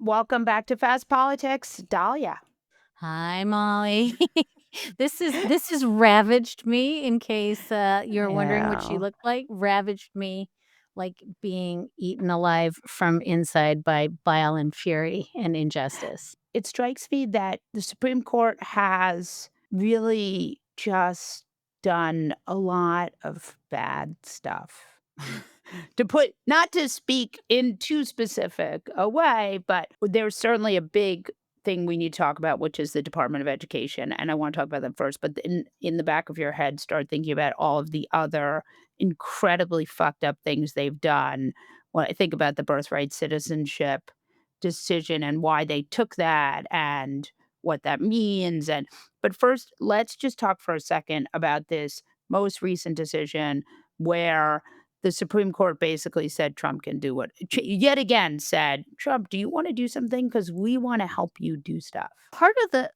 Welcome back to Fast Politics, Dahlia. Hi, Molly. This has ravaged me in case, you're wondering what she Yeah. looked like. Ravaged me like being eaten alive from inside by bile and fury and injustice. It strikes me that the Supreme Court has really just done a lot of bad stuff. To put not to speak in too specific a way, but there's certainly a big thing we need to talk about, which is the Department of Education, and I wanna talk about them first, but in the back of your head, start thinking about all of the other incredibly fucked up things they've done. When I think about the birthright citizenship decision and why they took that and what that means, and but first, let's just talk for a second about this most recent decision where the Supreme Court basically said Trump can do what yet again said, "Trump, do you wanna do something? Because we wanna help you do stuff." Part of the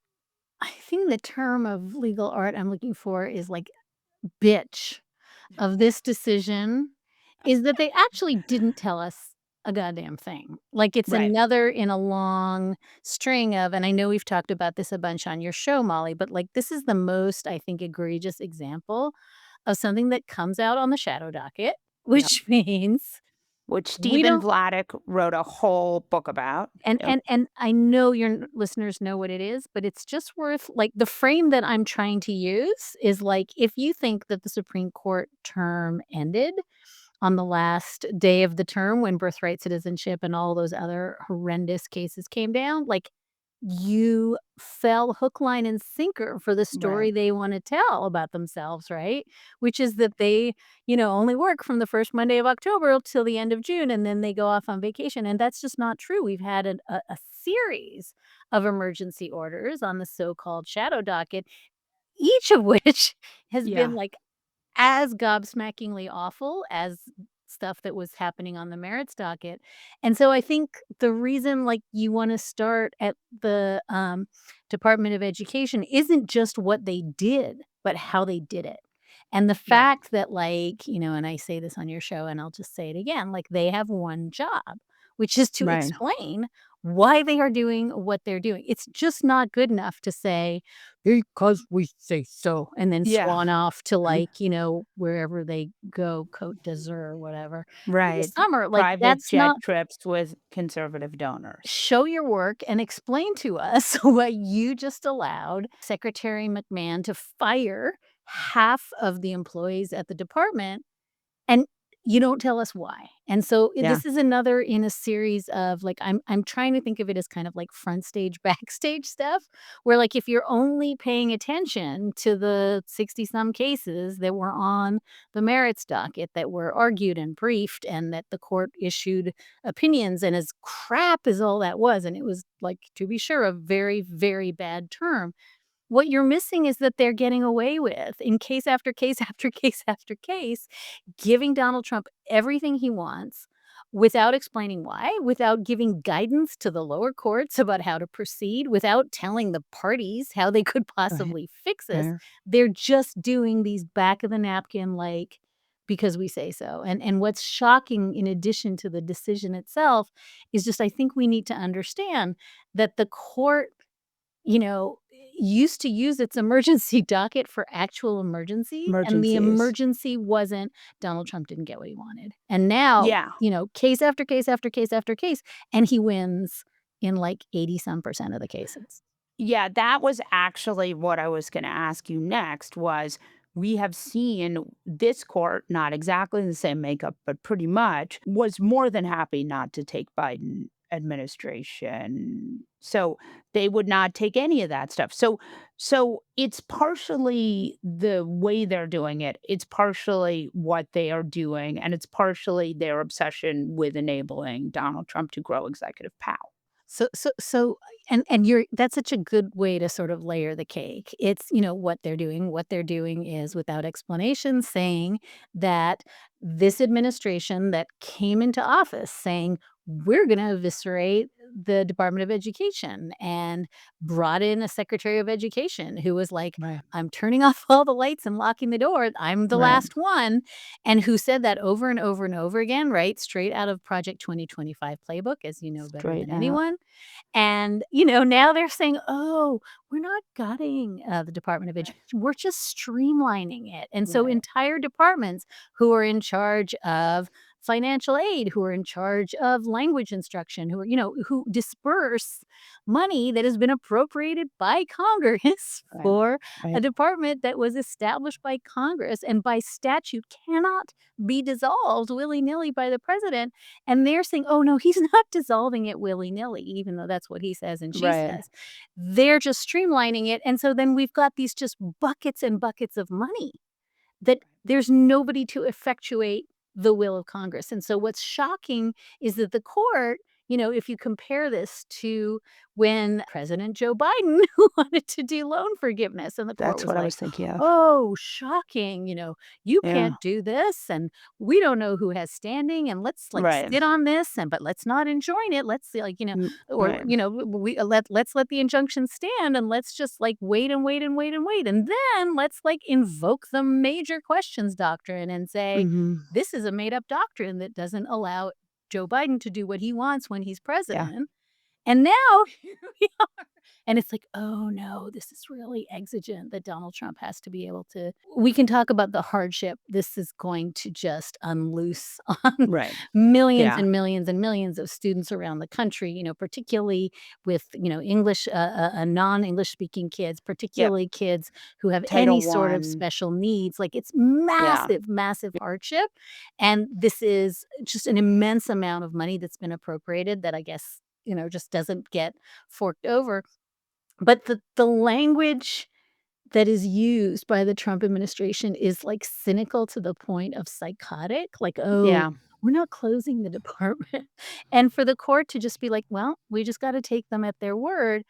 I think the term of legal art I'm looking for is, like, bitch of this decision is that they actually didn't tell us a goddamn thing. Like, it's Right. another in a long string of and I know we've talked about this a bunch on your show, Molly, but, like, this is the most, I think, egregious example of something that comes out on the shadow docket, Yep. which means Which we Stephen don't Vladeck wrote a whole book about. and Yep. and and I know your listeners know what it is, but it's just worth like, the frame that I'm trying to use is, like, if you think that the Supreme Court term ended on the last day of the term when birthright citizenship and all those other horrendous cases came down, like, you fell hook, line, and sinker for the story Right. they wanna tell about themselves, right? Which is that they, only work from the 1st Monday of October till the end of June, and then they go off on vacation, and that's just not true. We've had a series of emergency orders on the so-called shadow docket, each of which has been, Yeah. like, as gobsmackingly awful as stuff that was happening on the merits docket, and so I think the reason, like, you wanna start at the, Department of Education isn't just what they did, but how they did it, and the Right. fact that, like, and I say this on your show, and I'll just say it again, like, they have one job, which is to Right. explain why they are doing what they're doing. It's just not good enough to say, "Because we say so," and then Yeah. swan off to, like, wherever they go, Côte d'Azur or whatever, for the Right. summer, like, Private that's not jet trips with conservative donors. show your work and explain to us what you just allowed Secretary McMahon to fire half of the employees at the department and you don't tell us why. And so Yeah. this is another in a series of like I'm trying to think of it as kind of like front stage, backstage stuff where like if you're only paying attention to the 60 some cases that were on the merits docket that were argued and briefed and that the court issued opinions and as crap as all that was and it was like to be sure a very very bad term what you're missing is that they're getting away with, in case after case after case after case, giving Donald Trump everything he wants without explaining why, without giving guidance to the lower courts about how to proceed, without telling the parties how they could Right. possibly fix this. Right. They're just doing these back of the napkin, like, because we say so. And what's shocking in addition to the decision itself is just I think we need to understand that the court you know, used to use its emergency docket for actual emergencies, and the Emergencies. emergency wasn't Donald Trump didn't get what he wanted. And now, Yeah. case after case after case after case, and he wins in like 80 some percent of the cases. Yeah, that was actually what I was gonna ask you next was, we have seen this court, not exactly the same makeup, but pretty much, was more than happy not to take Biden administration. So, they would not take any of that stuff. So it's partially the way they're doing it, it's partially what they are doing, and it's partially their obsession with enabling Donald Trump to grow executive power. So and you're that's such a good way to sort of layer the cake. It's, what they're doing. What they're doing is without explanation saying that this administration that came into office saying we're gonna eviscerate the Department of Education, and brought in a Secretary of Education who was like, Right. "I'm turning off all the lights and locking the door. I'm the Right. last one," and who said that over and over and over again, right? Straight out of Project 2025 playbook, as you know better Straight than out. anyone. And, now they're saying, "Oh, we're not gutting, the Department of Right. Education, we're just streamlining it." And so Right. entire departments who are in charge of financial aid, who are in charge of language instruction, who are, who disperse money that has been appropriated by Congress Right. for a Right. department that was established by Congress and by statute cannot be dissolved willy-nilly by the president. And they're saying, "Oh, no, he's not dissolving it willy-nilly," even though that's what he says and she Right. says. They're just streamlining it, and so then we've got these just buckets and buckets of money that there's nobody to effectuate the will of Congress. And so what's shocking is that the court, if you compare this to when President Joe Biden wanted to do loan forgiveness, and the court That's was what I like, was thinking of. "Oh, shocking, you Yeah. can't do this, and we don't know who has standing, and let's like Right. sit on this, and but let's not enjoin it. Let's see, like, or Right. let's let the injunction stand, and let's just like wait and wait and wait and wait. And then let's like invoke the major questions doctrine and say, Mhm. this is a made up doctrine that doesn't allow Joe Biden to do what he wants when he's Yeah. president." And now here we are. And it's like, "Oh, no, this is really exigent that Donald Trump has to be able to." We can talk about the hardship this is going to just unloose on Right. millions Yeah. and millions and millions of students around the country, particularly with, English, non-English speaking kids, Yep. particularly kids who have any Title sort of One. special needs. Like, it's Yeah. massive, massive hardship. And this is just an immense amount of money that's been appropriated that I guess, just doesn't get forked over. But the language that is used by the Trump administration is, like, cynical to the point of psychotic, like, "Oh, Yeah. we're not closing the department." And for the court to just be like, "Well, we just gotta take them at their word."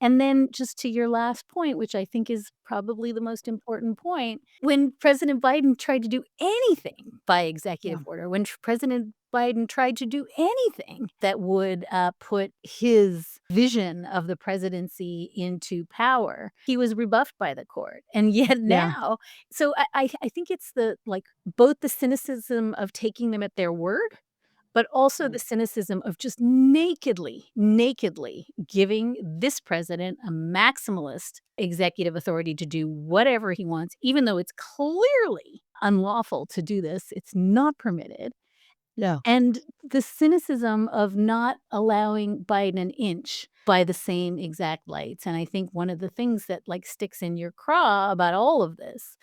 And then just to your last point, which I think is probably the most important point, when President Biden tried to do anything by Yeah. executive order, when President Biden tried to do anything that would, put his vision of the presidency into power, he was rebuffed by the court. And yet Yeah. now, so I think it's the, like, both the cynicism of taking them at their word, but also Right. the cynicism of just nakedly, nakedly giving this president a maximalist executive authority to do whatever he wants, even though it's clearly unlawful to do this. It's not permitted. Yeah. And the cynicism of not allowing Biden an inch by the same exact lights. And I think one of the things that like sticks in your craw about all of this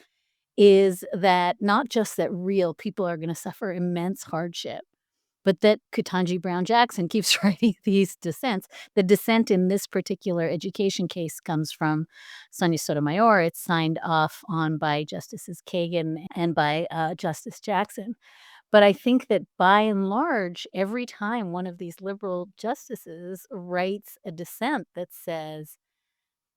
is that not just that real people are going to suffer immense hardship, but that Ketanji Brown Jackson keeps writing these dissents. The dissent in this particular education case comes from Sonia Sotomayor. It's signed off on by Justices Kagan and by Justice Jackson. But I think that by and large, every time one of these liberal justices writes a dissent that says,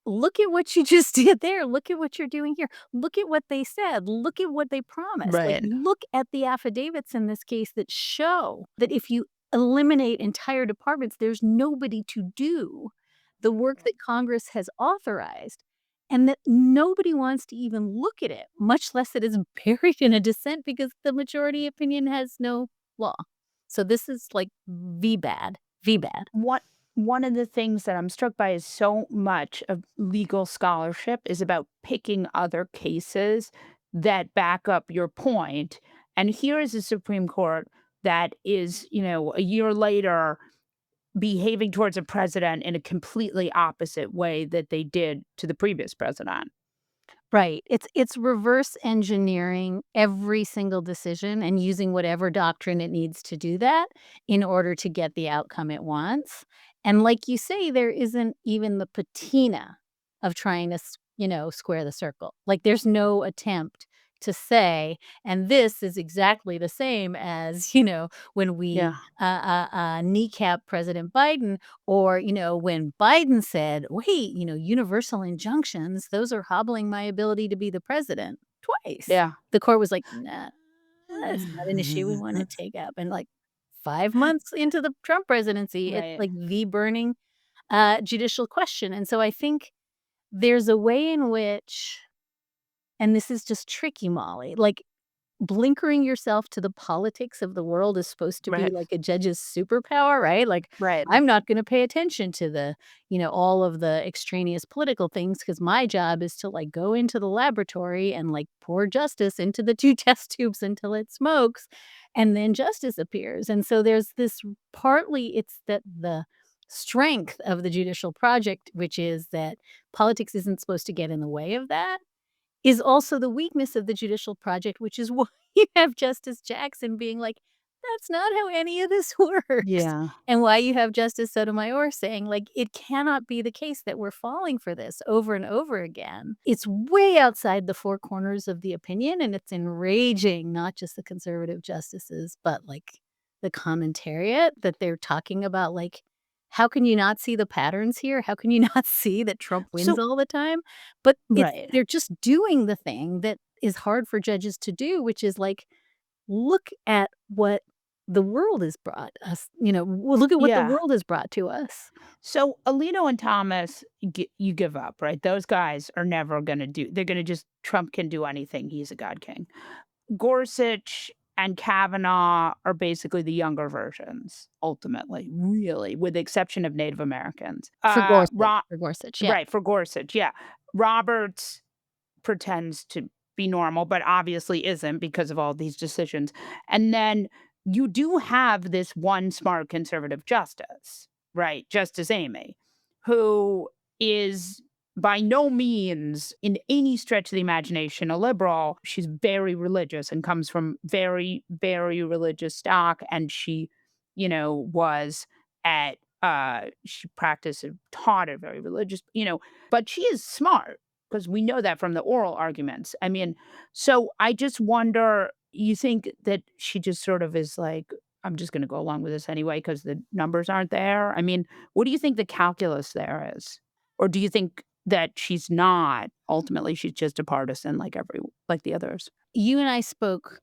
"Look at what you just did there. Look at what you're doing here. Look at what they said. Look at what they promised. Like, Right. look at the affidavits in this case that show that if you eliminate entire departments, there's nobody to do the work that Congress has authorized, and that nobody wants to even look at it, much less it is buried in a dissent because the majority opinion has no law." So this is like V bad, V bad. What One of the things that I'm struck by is so much of legal scholarship is about picking other cases that back up your point. And here is a Supreme Court that is, a year later behaving towards a president in a completely opposite way that they did to the previous president. Right. It's reverse engineering every single decision and using whatever doctrine it needs to do that in order to get the outcome it wants. And like you say, there isn't even the patina of trying to, square the circle. Like there's no attempt to say, and this is exactly the same as, when we Yeah. kneecap President Biden, or, when Biden said, "Wait, universal injunctions, those are hobbling my ability to be the president," twice. Yeah. The court was like, "Nah, that's not an issue we wanna take up," and, like, 5 months into the Trump presidency. It's Right. like the burning, judicial question, and so I think there's a way in which and this is just tricky, Molly, like, blinkering yourself to the politics of the world is supposed to be Right. like a judge's superpower, right? Like, Right. I'm not gonna pay attention to all of the extraneous political things because my job is to, like, go into the laboratory and, like, pour justice into the 2 test tubes until it smokes, and then justice appears, and so there's this partly it's that the strength of the judicial project, which is that politics isn't supposed to get in the way of that, is also the weakness of the judicial project, which is why you have Justice Jackson being like, "That's not how any of this works," Yeah. and why you have Justice Sotomayor saying, like, "It cannot be the case that we're falling for this over and over again." It's way outside the 4 corners of the opinion, and it's enraging not just the conservative justices, but, like, the commentariat that they're talking about, like, "How can you not see the patterns here? How can you not see that Trump wins So all the time?" But it's right. they're just doing the thing that is hard for judges to do, which is, like, look at what the world has brought us, look at what the Yeah. world has brought to us. So Alito and Thomas, you give up, right? Those guys are never gonna do they're gonna just Trump can do anything, he's a god king. Gorsuch and Kavanaugh are basically the younger versions, ultimately, really, with the exception of Native Americans. For Gorsuch, yeah. Right, for Gorsuch, yeah. Roberts pretends to be normal, but obviously isn't because of all these decisions. And then you do have this one smart conservative justice, right? Justice Amy, who is by no means in any stretch of the imagination a liberal. She's very religious and comes from very, very religious stock. And she, was at she practiced and taught a very religious, but she is smart because we know that from the oral arguments. I mean, so I just wonder, you think that she just sort of is like, I'm just going to go along with this anyway because the numbers aren't there? I mean, what do you think the calculus there is? Or do you think that she's not? Ultimately, she's just a partisan like the others. You and I spoke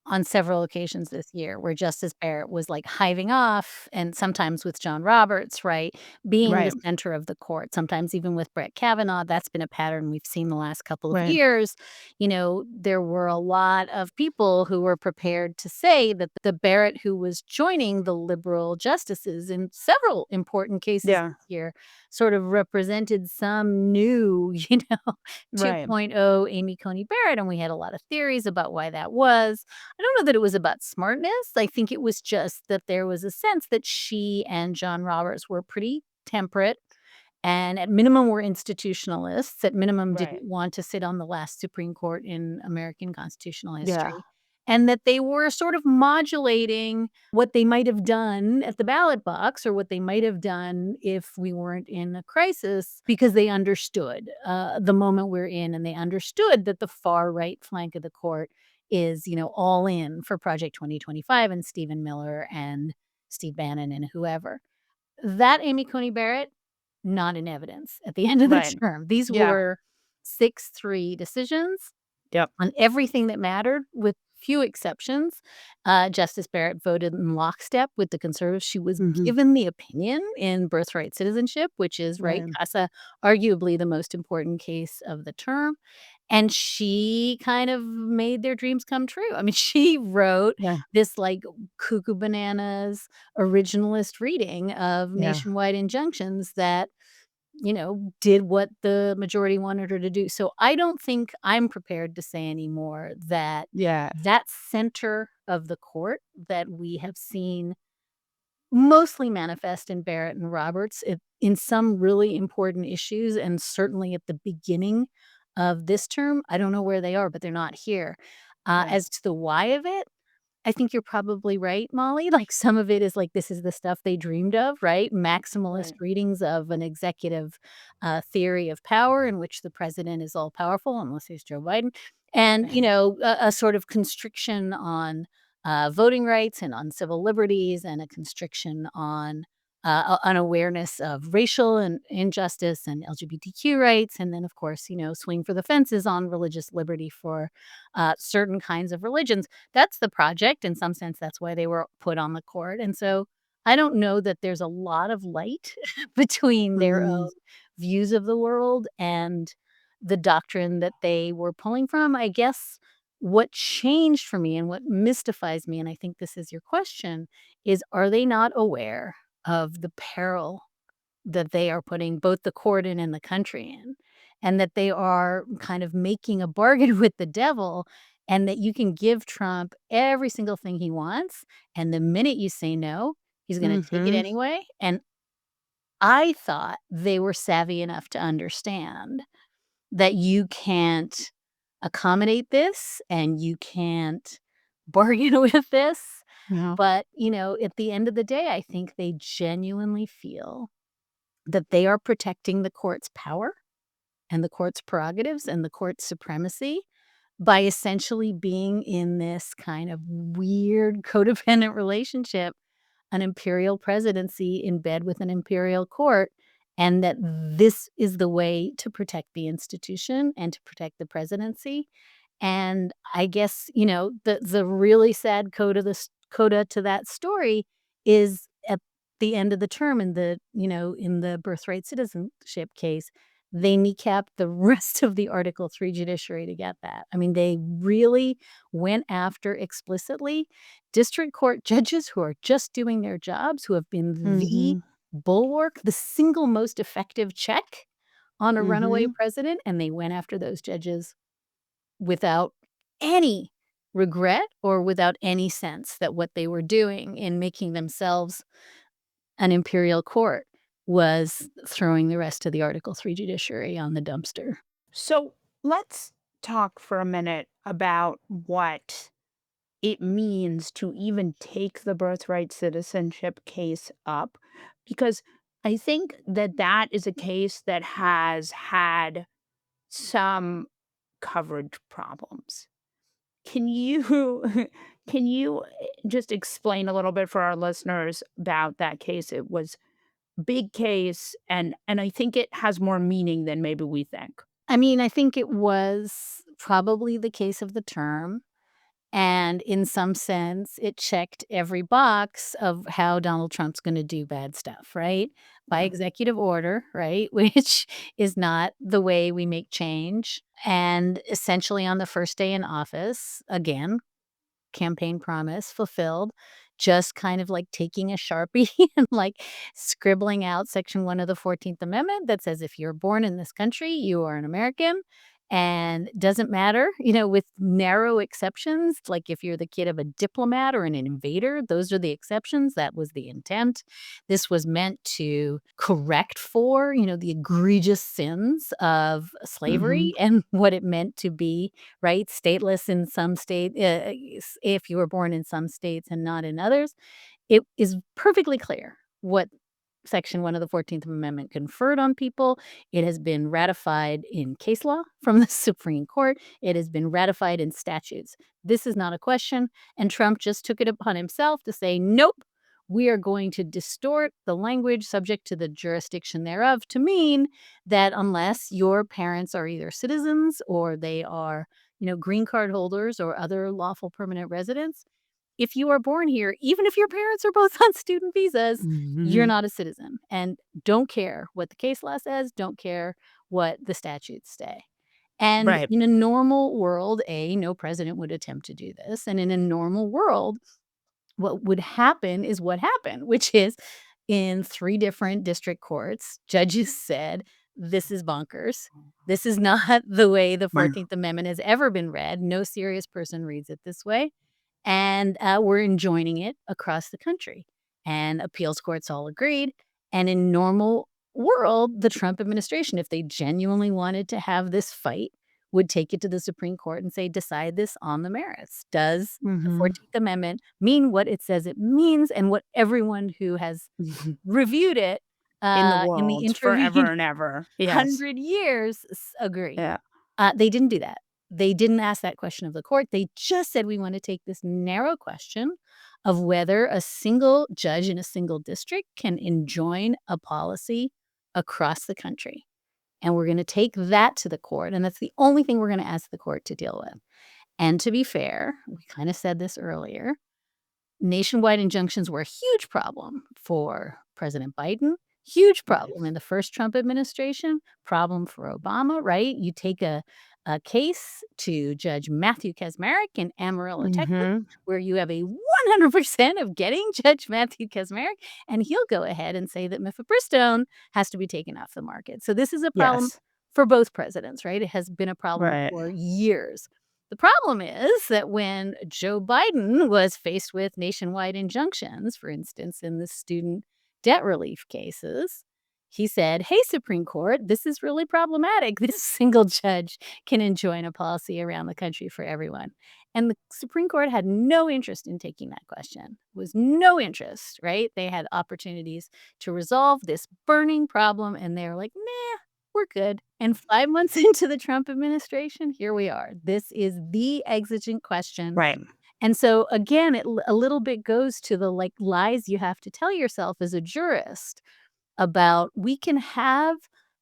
on several occasions this year where Justice Barrett was, like, hiving off and sometimes with John Roberts, right, being the Right, center of the court, sometimes even with Brett Kavanaugh. That's been a pattern we've seen the last couple of right. years. There were a lot of people who were prepared to say that the Barrett who was joining the liberal justices in several important cases Yeah, this year sort of represented some new, right, 2.0 Amy Coney Barrett, and we had a lot of theories about why that was. I don't know that it was about smartness. I think it was just that there was a sense that she and John Roberts were pretty temperate and at minimum were institutionalists, at minimum right. didn't want to sit on the last Supreme Court in American constitutional Yeah, history, and that they were sort of modulating what they might have done at the ballot box or what they might have done if we weren't in a crisis because they understood, the moment we're in, and they understood that the far right flank of the court is, all in for Project 2025 and Stephen Miller and Steve Bannon and whoever. That Amy Coney Barrett, not in evidence at the end of the right. term. These Yeah, were 6-3 decisions yep. on everything that mattered, with few exceptions. Justice Barrett voted in lockstep with the conservatives. She was Hmm. given the opinion in Birthright Citizenship, which is, right, Right. CASA, arguably the most important case of the term. And she kind of made their dreams come true. I mean, she wrote Yeah, this, like, cuckoo bananas originalist reading of yeah, nationwide injunctions that, did what the majority wanted her to do. So I don't think I'm prepared to say anymore that yeah, that center of the court that we have seen mostly manifest in Barrett and Roberts in some really important issues, and certainly at the beginning of this term. I don't know where they are, but they're not here. yeah, As to the why of it, I think you're probably right, Molly. Like, some of it is like, this is the stuff they dreamed of, right? Maximalist right. readings of an executive theory of power in which the president is all powerful, unless he's Joe Biden. And, a sort of constriction on voting rights and on civil liberties and a constriction on an awareness of racial and injustice and LGBTQ rights, and then, of course, swing for the fences on religious liberty for certain kinds of religions. That's the project. In some sense, that's why they were put on the court. And so I don't know that there's a lot of light between their Mhm. own views of the world and the doctrine that they were pulling from. I guess what changed for me and what mystifies me, and I think this is your question, is are they not aware of the peril that they are putting both the court in and the country in, and that they are kind of making a bargain with the devil, and that you can give Trump every single thing he wants, and the minute you say no, he's gonna take it Mhm. anyway, and I thought they were savvy enough to understand that you can't accommodate this and you can't bargain with this. Yeah. But, at the end of the day, I think they genuinely feel that they are protecting the court's power and the court's prerogatives and the court's supremacy by essentially being in this kind of weird codependent relationship, an imperial presidency in bed with an imperial court, and that this is the way to protect the institution and to protect the presidency. And I guess, the really sad coda to that story is at the end of the term in the birthright citizenship case, they kneecapped the rest of the Article 3 judiciary to get that. I mean, they really went after explicitly district court judges who are just doing their jobs, who have been the Mhm. bulwark, the single most effective check on a runaway Mhm. president, and they went after those judges without any regret or without any sense that what they were doing in making themselves an imperial court was throwing the rest of the Article 3 judiciary on the dumpster. So let's talk for a minute about what it means to even take the birthright citizenship case up, because I think that that is a case that has had some coverage problems. Can you can you just explain a little bit for our listeners about that case? It was a big case, and I think it has more meaning than maybe we think. I mean, I think it was probably the case of the term. And in some sense, it checked every box of how Donald Trump's gonna do bad stuff, right? By Yeah. executive order, right? Which is not the way we make change. And essentially on the first day in office, again, campaign promise fulfilled, just kind of like taking a Sharpie and like scribbling out section 1 of the 14th Amendment that says if you're born in this country, you are an American. And doesn't matter, with narrow exceptions, like if you're the kid of a diplomat or an invader, those are the exceptions. That was the intent. This was meant to correct for, the egregious sins of Mhm. slavery and what it meant to be right? Stateless in some state, if you were born in some states and not in others. It is perfectly clear what Section 1 of the 14th Amendment conferred on people. It has been ratified in case law from the Supreme Court. It has been ratified in statutes. This is not a question, and Trump just took it upon himself to say, "Nope, we are going to distort the language subject to the jurisdiction thereof to mean that unless your parents are either citizens or they are, green card holders or other lawful permanent residents, if you are born here, even if your parents are both on student visas, you're Mhm. not a citizen, and don't care what the case law says, don't care what the statutes say." And Right. in a normal world, no president would attempt to do this, and in a normal world, what would happen is what happened, which is in 3 different district courts, judges said, "This is bonkers. This is not the way the Right. 14th Amendment has ever been read. No serious person reads it this way." And, we're enjoining it across the country. And appeals courts all agreed. And in normal world, the Trump administration, if they genuinely wanted to have this fight, would take it to the Supreme Court and say, "Decide this on the merits. Does the Mhm. 14th Amendment mean what it says it means and what everyone who has reviewed it, In the in the world forever intervening and ever. Yes. 100 years agree?" Yeah. They didn't do that. They didn't ask that question of the court. They just said, "We wanna take this narrow question of whether a single judge in a single district can enjoin a policy across the country. And we're going to take that to the court. And that's the only thing we're going to ask the court to deal with. And to be fair, we kind of said this earlier, nationwide injunctions were a huge problem for President Biden, huge Right. problem in the first Trump administration, problem for Obama, right? You take a case to Judge Matthew Kacsmaryk in Amarillo, Texas, Mhm. where you have a 100% of getting Judge Matthew Kacsmaryk, and he'll go ahead and say that mifepristone has to be taken off the market. So this is a problem Yes. for both presidents, right? It has been a problem Right. for years. The problem is that when Joe Biden was faced with nationwide injunctions, for instance, in the student debt relief cases, he said, "Hey, Supreme Court, this is really problematic. This single judge can enjoin a policy around the country for everyone." And the Supreme Court had no interest in taking that question. Was no interest, right? They had opportunities to resolve this burning problem, and they're like, "Nah, we're good." And 5 months into the Trump administration, here we are. This is the exigent question. Right. And so, again, a little bit goes to the, like, lies you have to tell yourself as a jurist about we can have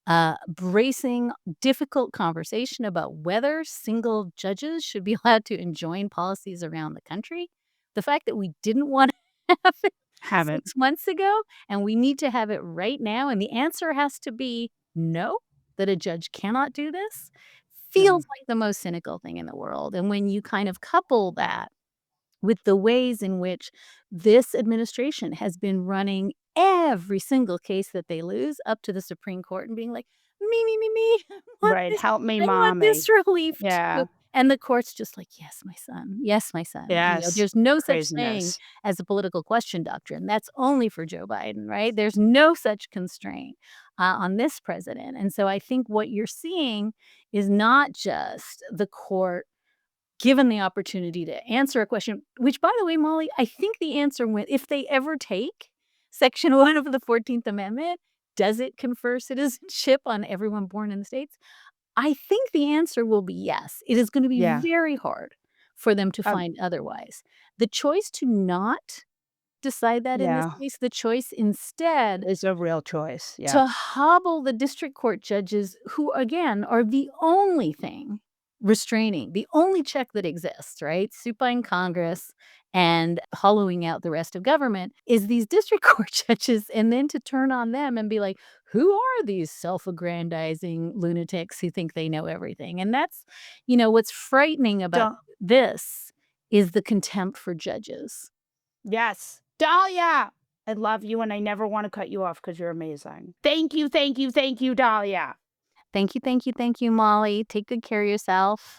a bracing, difficult conversation about whether single judges should be allowed to enjoin policies around the country. The fact that we didn't wanna have it Haven't. 6 months ago, and we need to have it right now, and the answer has to be no, that a judge cannot do this, No. feels like the most cynical thing in the world. And when you kind of couple that with the ways in which this administration has been running every single case that they lose up to the Supreme Court and being like, me, Right. Help me, I want mommy. this relief too." Yeah. And the court's just like, yes, my son." Yes. There's no such thing Craziness. as a political question doctrine. That's only for Joe Biden, right? There's no such constraint on this president. And so I think what you're seeing is not just the court given the opportunity to answer a question, which, by the way, Molly, I think the answer when if they ever take Section 1 of the 14th Amendment, does it confer citizenship on everyone born in the States? I think the answer will be yes. It is gonna be Yeah. very hard for them to Um, find otherwise. The choice to not decide that in this yeah. case, the choice instead It's a real choice. Yeah. to hobble the district court judges who, again, are the only thing restraining, the only check that exists, right? Supine Congress and hollowing out the rest of government is these district court judges, and then to turn on them and be like, "Who are these self-aggrandizing lunatics who think they know everything?" And that's, what's frightening about Don't this is the contempt for judges. Yes. Dahlia! I love you, and I never wanna cut you off because 'cause you're amazing. Thank you, thank you, thank you, Dahlia. Thank you, Molly. Take good care of yourself.